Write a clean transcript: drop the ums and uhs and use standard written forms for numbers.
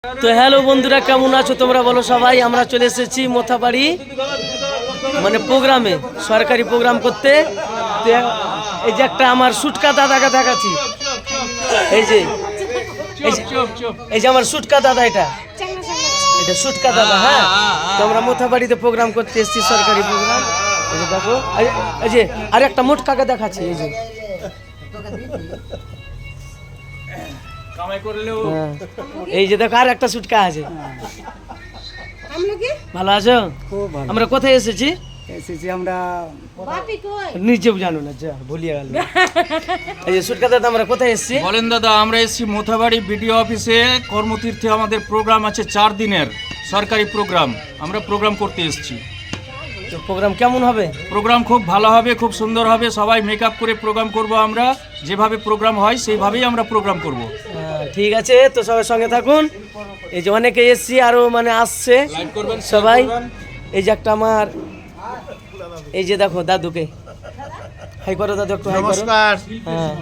তো হ্যালো বন্ধুরা, কেমন আছো তোমরা বলো সবাই। আমরা চলে এসেছি মোথাবাড়ি মানে প্রোগ্রামে, সরকারি প্রোগ্রাম করতে। তো এই যে একটা আমার সুটকা দাদাকে দেখাচ্ছি, এই যে এই যে আমার সুটকা দাদা, এটা সুটকা দাদা। হ্যাঁ, তো আমরা মোথাবাড়িতে প্রোগ্রাম করতে এসেছি, সরকারি প্রোগ্রাম। এই যে দেখো, এই যে আর একটা মোট কাকা দেখাচ্ছি, এই যে এই যে দেখো আর একটা সুটকা আছে। ভালো আছো? আমরা কোথায় এসেছি? আমরা নিজেও জানো না, যা ভুলিয়ে গেল। এই যে সুটকা দাদা, আমরা কোথায় এসেছি বলেন দাদা? আমরা এসেছি মোথাবাড়ি বিডিও অফিসে। কর্মতীর্থে আমাদের প্রোগ্রাম আছে 4 দিনের সরকারি প্রোগ্রাম। আমরা প্রোগ্রাম করতে এসেছি। তো প্রোগ্রাম কেমন হবে? প্রোগ্রাম খুব ভালো হবে, খুব সুন্দর হবে। সবাই মেকআপ করে প্রোগ্রাম করব আমরা। যেভাবে প্রোগ্রাম হয় সেইভাবেই আমরা প্রোগ্রাম করব। ঠিক আছে, তো সবাই সঙ্গে থাকুন। এই যে অনেকে এসছি, আরো মানে আসছে সবাই। এই যে একটা আমার, এই যে দেখো দাদুকে হাই করো, দাদু একটু হাই করো। নমস্কার। হ্যাঁ।